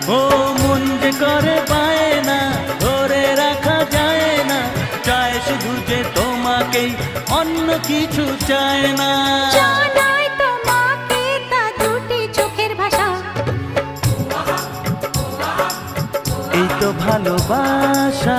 ও মন যে করে বায়না ধরে রাখা যায় না, চায় শুধু যে তোমাকেই, অন্য কিছু চায় না। জানাই তোমাকে তা দুটি চোখের ভাষা, এই তো ভালোবাসা।